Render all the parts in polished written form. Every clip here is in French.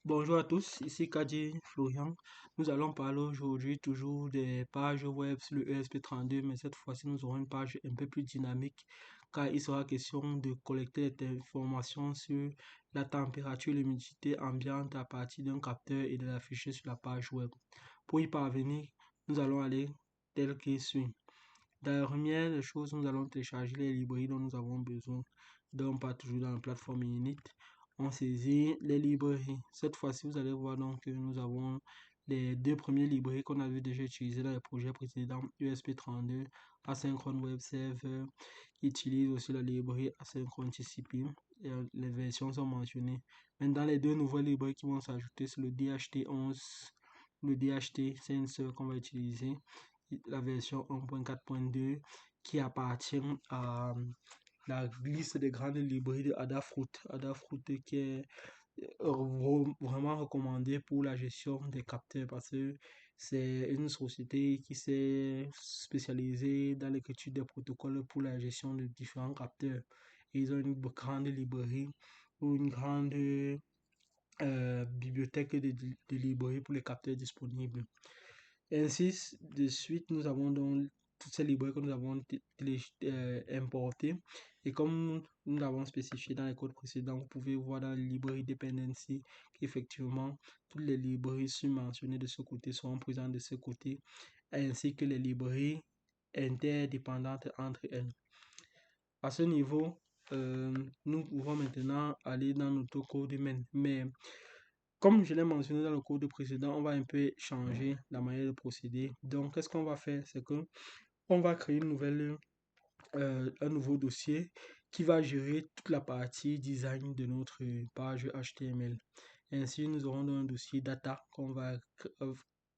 Bonjour à tous, ici Kadi Florian. Nous allons parler aujourd'hui toujours des pages web sur le ESP32, mais cette fois-ci nous aurons une page un peu plus dynamique car il sera question de collecter des informations sur la température et l'humidité ambiante à partir d'un capteur et de l'afficher sur la page web. Pour y parvenir, nous allons aller tel qu'il suit. Dans la première des choses, nous allons télécharger les librairies dont nous avons besoin, donc pas toujours dans la plateforme Init. On saisit les librairies. Cette fois-ci, vous allez voir donc que nous avons les deux premières librairies qu'on avait déjà utilisées dans les projets précédents, ESP32, Asynchrone Web Server, qui utilise aussi la librairie Asynchrone TCP. Et les versions sont mentionnées. Maintenant, les deux nouvelles librairies qui vont s'ajouter, c'est le DHT11, le DHT Sensor qu'on va utiliser, la version 1.4.2 qui appartient à la liste des grandes librairies de Adafruit. Adafruit qui est vraiment recommandé pour la gestion des capteurs parce que c'est une société qui s'est spécialisée dans l'écriture des protocoles pour la gestion de différents capteurs. Et ils ont une grande librairie ou une grande bibliothèque de librairies pour les capteurs disponibles. Ainsi de suite, nous avons donc toutes ces librairies que nous avons importées. Et comme nous l'avons spécifié dans les codes précédents, vous pouvez voir dans la librairie dependency qu'effectivement, toutes les librairies mentionnées de ce côté seront présentes de ce côté, ainsi que les librairies interdépendantes entre elles. À ce niveau, nous pouvons maintenant aller dans notre code main. Mais comme je l'ai mentionné dans le cours précédent, on va un peu changer la manière de procéder. Donc, qu'est-ce qu'on va faire? C'est que on va créer un nouveau dossier qui va gérer toute la partie design de notre page HTML. Ainsi, nous aurons un dossier data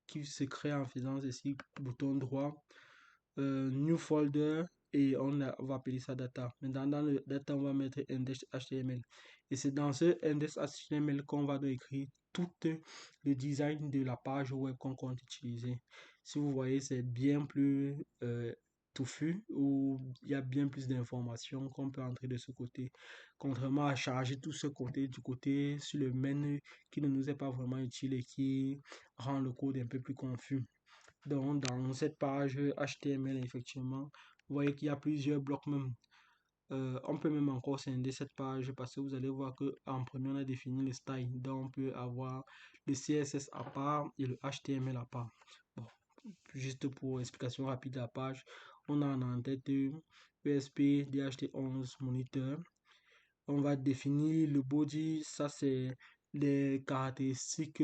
qui se crée en faisant ceci, bouton droit, new folder, et on va appeler ça data. Maintenant, dans le data, on va mettre index.html. Et c'est dans ce index.html qu'on va écrire tout le design de la page web qu'on compte utiliser. Si vous voyez, c'est bien plus touffu, où il y a bien plus d'informations qu'on peut entrer de ce côté, contrairement à charger tout ce côté du côté sur le menu qui ne nous est pas vraiment utile et qui rend le code un peu plus confus. Donc, dans cette page HTML, effectivement, vous voyez qu'il y a plusieurs blocs même. On peut même encore scinder cette page parce que vous allez voir qu'en premier, on a défini le style. Donc, on peut avoir le CSS à part et le HTML à part. Bon, juste pour explication rapide de la page, on a en tête ESP DHT11 moniteur. On va définir le body, ça c'est les caractéristiques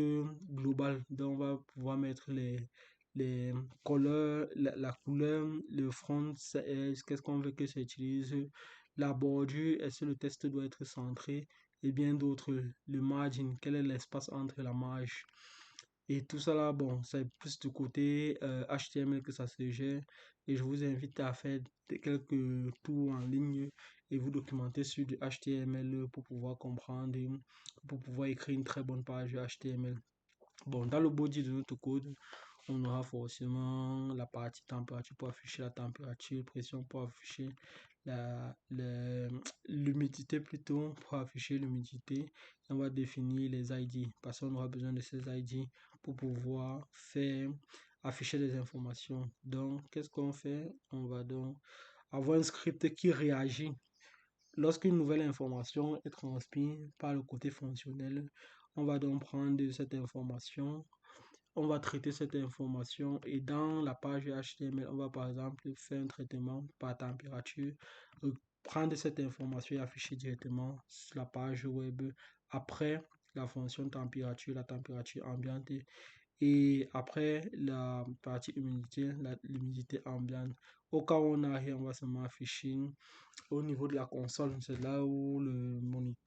globales. Donc, on va pouvoir mettre les couleurs, la couleur, le front, qu'est-ce qu'on veut que ça utilise, la bordure, est-ce que le texte doit être centré, et bien d'autres, le margin, quel est l'espace entre la marge. Et tout ça là, bon, c'est plus du côté HTML que ça se gère. Et je vous invite à faire quelques tours en ligne et vous documenter sur du HTML pour pouvoir comprendre, pour pouvoir écrire une très bonne page HTML. Bon, dans le body de notre code, on aura forcément la partie température pour afficher la température, pression pour afficher l'humidité plutôt, pour afficher l'humidité. On va définir les ID parce qu'on aura besoin de ces ID pour pouvoir afficher les informations. Donc, qu'est-ce qu'on fait? On va donc avoir un script qui réagit lorsqu'une nouvelle information est transmise par le côté fonctionnel. On va donc prendre cette information, on va traiter cette information et dans la page HTML, on va par exemple faire un traitement par température, prendre cette information et afficher directement sur la page web après la fonction température, la température ambiante et après la partie humidité, l'humidité ambiante. Au cas où on n'a rien, on va seulement afficher au niveau de la console. C'est là où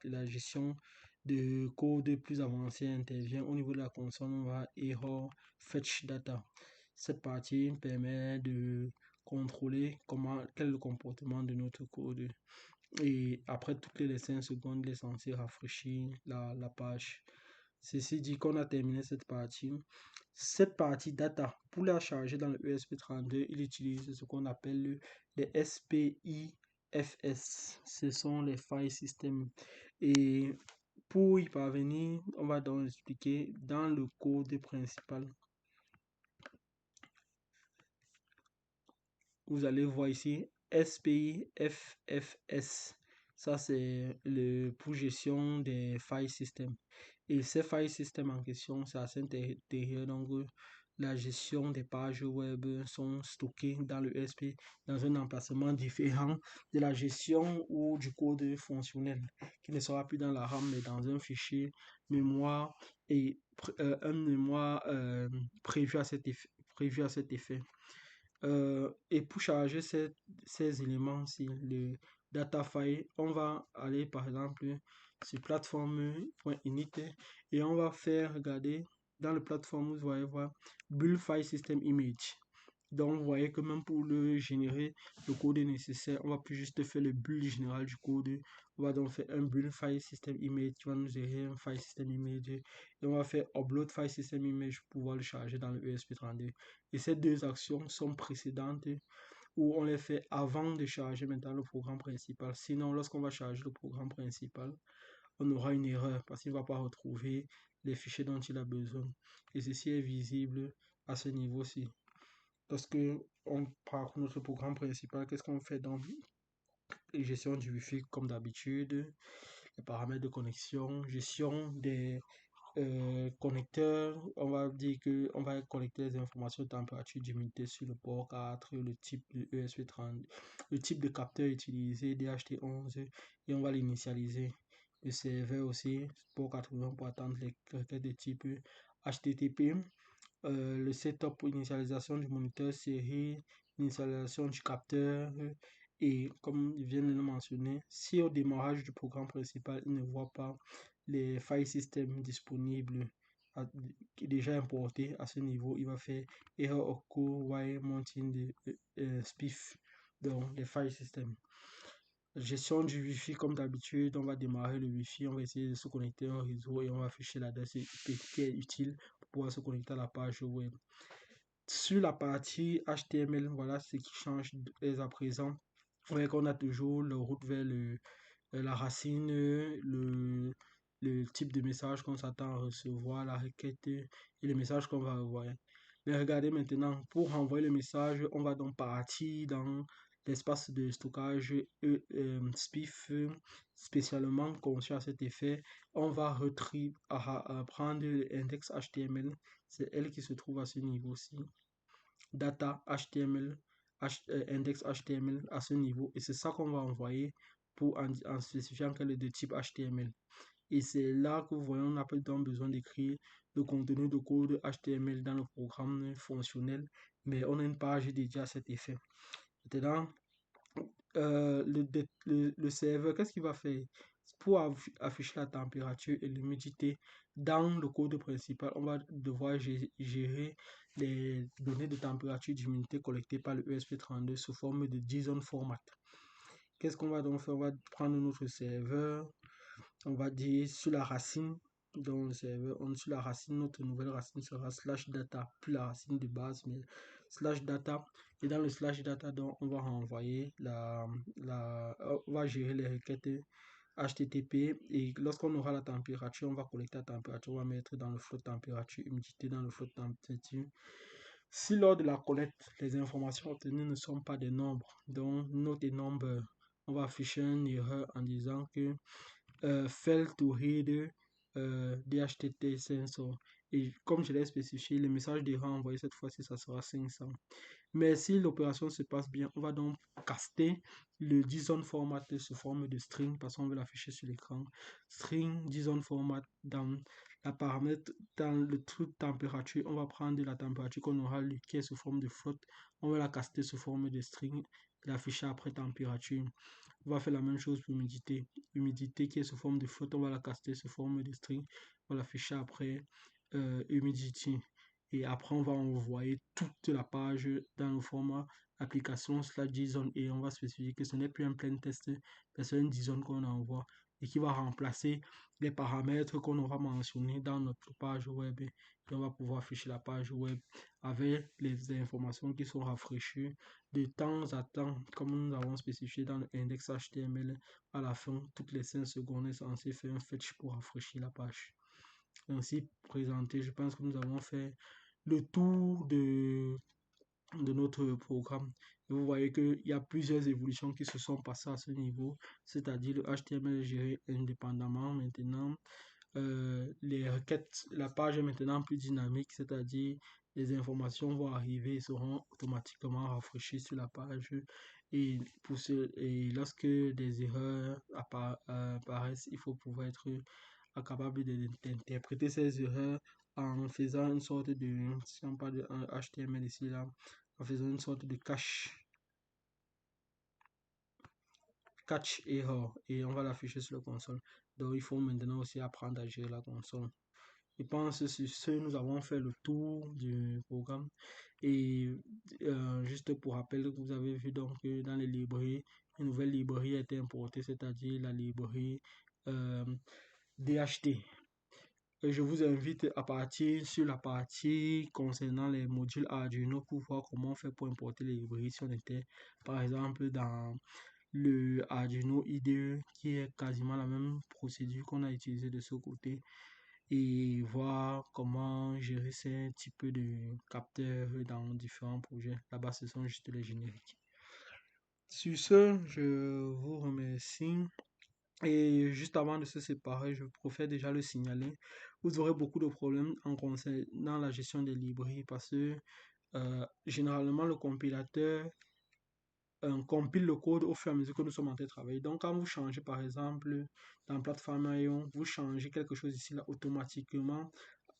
la gestion de code plus avancé intervient. Au niveau de la console, on va error fetch data. Cette partie permet de contrôler quel est le comportement de notre code. Et après toutes les 5 secondes, il est censé rafraîchir la page. Ceci dit qu'on a terminé cette partie. Cette partie data, pour la charger dans le ESP32, il utilise ce qu'on appelle les SPIFS. Ce sont les file systems. Et Pour y parvenir, on va donc expliquer dans le code principal. Vous allez voir ici SPI FFS. Ça, c'est le pour gestion des file systems. Et ces file systems en question, c'est à l'intérieur. Donc, la gestion des pages web sont stockées dans le ESP dans un emplacement différent de la gestion ou du code fonctionnel qui ne sera plus dans la RAM mais dans un fichier mémoire et un mémoire prévu à cet effet. Et pour charger ces éléments-ci, le data file, on va aller par exemple sur plateforme.init et on va faire regarder dans le plateforme, vous allez voir build file system image. Donc, vous voyez que même pour le générer, le code nécessaire, on va plus juste faire le build général du code. On va donc faire un build file system image qui va nous gérer un file system image. Et on va faire upload file system image pour pouvoir le charger dans le ESP32. Et ces deux actions sont précédentes où on les fait avant de charger maintenant le programme principal. Sinon, lorsqu'on va charger le programme principal, on aura une erreur parce qu'il ne va pas retrouver les fichiers dont il a besoin. Et ceci est visible à ce niveau-ci. Lorsque on part notre programme principal, qu'est-ce qu'on fait dans la gestion du Wi-Fi comme d'habitude, les paramètres de connexion, gestion des connecteurs, on va dire que on va connecter les informations de température, d'humidité sur le port 4, le type de ESP30, le type de capteur utilisé, DHT11, et on va l'initialiser. Le serveur aussi, port 80 pour attendre les requêtes de type HTTP. Le setup pour initialisation du moniteur série, initialisation du capteur et comme je viens de le mentionner, si au démarrage du programme principal, il ne voit pas les file systems disponibles déjà importés à ce niveau, il va faire error occur while mounting the SPIF, donc les file systems. Gestion du Wi-Fi comme d'habitude, on va démarrer le Wi-Fi, on va essayer de se connecter au réseau et on va afficher l'adresse IP qui est utile pour pouvoir se connecter à la page web. Sur la partie HTML, voilà ce qui change dès à présent. Vous voyez qu'on a toujours le route vers la racine, le type de message qu'on s'attend à recevoir, la requête et le message qu'on va envoyer. Mais regardez maintenant, pour envoyer le message, on va donc partir dans l'espace de stockage SPIF spécialement conçu à cet effet. On va prendre l'index HTML, c'est elle qui se trouve à ce niveau-ci. Data HTML, index HTML à ce niveau, et c'est ça qu'on va envoyer pour en spécifiant qu'elle est de type HTML. Et c'est là que vous voyez, on n'a pas donc besoin d'écrire le contenu de code HTML dans le programme fonctionnel, mais on a une page dédiée à cet effet. Maintenant, le serveur, qu'est-ce qu'il va faire? Pour afficher la température et l'humidité dans le code principal, on va devoir gérer les données de température et d'humidité collectées par le ESP32 sous forme de JSON format. Qu'est-ce qu'on va donc faire? On va prendre notre serveur, on va dire sur la racine, dans le serveur, sur la racine, notre nouvelle racine sera slash data, plus la racine de base, mais slash data. Et dans le slash data, donc, on va renvoyer on va gérer les requêtes HTTP. Et lorsqu'on aura la température, on va collecter la température, on va mettre dans le float température, humidité dans le float température. Si lors de la collecte, les informations obtenues ne sont pas des nombres, donc notre nombre, on va afficher une erreur en disant que fail to read DHT sensor. Et comme je l'ai spécifié, le message d'erreur envoyé cette fois-ci, ça sera 500. Mais si l'opération se passe bien, on va donc caster le JSON format sous forme de string parce qu'on veut l'afficher sur l'écran. String JSON format dans la paramètre, dans le truc température, on va prendre la température qu'on aura lu qui est sous forme de float. On va la caster sous forme de string et l'afficher après température. On va faire la même chose pour humidité. Humidité qui est sous forme de float, on va la caster sous forme de string. On va l'afficher après humidity. Et après, on va envoyer toute la page dans le format application/JSON et on va spécifier que ce n'est plus un plain test, mais c'est un JSON qu'on envoie. et qui va remplacer les paramètres qu'on aura mentionnés dans notre page web. Et on va pouvoir afficher la page web avec les informations qui sont rafraîchies de temps à temps, comme nous avons spécifié dans l'index HTML. À la fin, toutes les 5 secondes, on est censé faire un fetch pour rafraîchir la page. Ainsi présenté, je pense que nous avons fait le tour de notre programme. Et vous voyez qu'il y a plusieurs évolutions qui se sont passées à ce niveau, c'est-à-dire le HTML est géré indépendamment maintenant. Les requêtes, la page est maintenant plus dynamique, c'est-à-dire les informations vont arriver et seront automatiquement rafraîchies sur la page. Et lorsque des erreurs apparaissent, il faut pouvoir être capable d'interpréter ces erreurs en faisant une sorte de, si on parle de HTML ici, là, en faisant une sorte de catch error et on va l'afficher sur la console. Donc il faut maintenant aussi apprendre à gérer la console. Je pense que sur ce, nous avons fait le tour du programme. Et juste pour rappel, vous avez vu donc que dans les librairies, une nouvelle librairie a été importée, c'est-à-dire la librairie DHT. Et je vous invite à partir sur la partie concernant les modules Arduino pour voir comment on fait pour importer les librairies. Si on était par exemple dans le Arduino IDE qui est quasiment la même procédure qu'on a utilisée de ce côté et voir comment gérer ces types de capteurs dans différents projets. Là-bas, ce sont juste les génériques. Sur ce, je vous remercie. Et juste avant de se séparer, je préfère déjà le signaler. Vous aurez beaucoup de problèmes en concernant la gestion des librairies parce que généralement le compilateur compile le code au fur et à mesure que nous sommes en train de travailler. Donc, quand vous changez, par exemple, dans plateforme IO, vous changez quelque chose ici, là, automatiquement,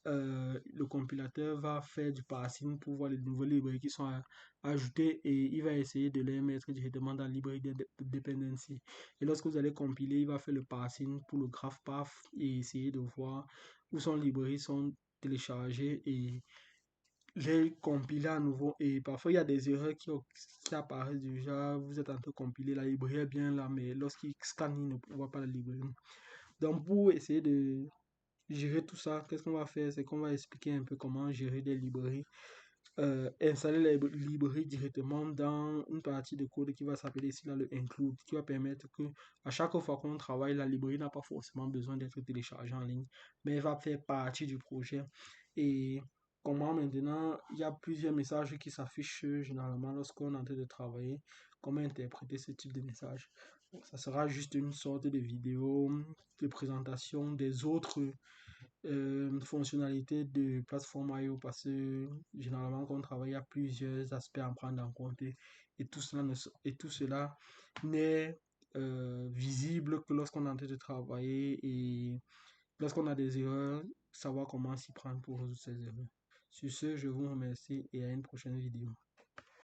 le compilateur va faire du parsing pour voir les nouvelles librairies qui sont ajoutées et il va essayer de les mettre directement dans la librairie de dependency. Et lorsque vous allez compiler, il va faire le parsing pour le graph path et essayer de voir où sont les librairies sont téléchargées et j'ai compilé à nouveau et parfois il y a des erreurs qui apparaissent déjà. Vous êtes en train de compiler, la librairie est bien là, mais lorsqu'il scanne, il ne voit pas la librairie. Donc, pour essayer de gérer tout ça, qu'est-ce qu'on va faire? C'est qu'on va expliquer un peu comment gérer des librairies. Installer les librairies directement dans une partie de code qui va s'appeler ici là, le include, qui va permettre que à chaque fois qu'on travaille, la librairie n'a pas forcément besoin d'être téléchargée en ligne, mais elle va faire partie du projet. Et comment maintenant, il y a plusieurs messages qui s'affichent généralement lorsqu'on est en train de travailler, comment interpréter ce type de message. Donc, ça sera juste une sorte de vidéo de présentation des autres fonctionnalités de plateforme IO parce que généralement quand on travaille, il y a plusieurs aspects à prendre en compte et tout cela n'est visible que lorsqu'on est en train de travailler et lorsqu'on a des erreurs, savoir comment s'y prendre pour résoudre ces erreurs. Sur ce, je vous remercie et à une prochaine vidéo.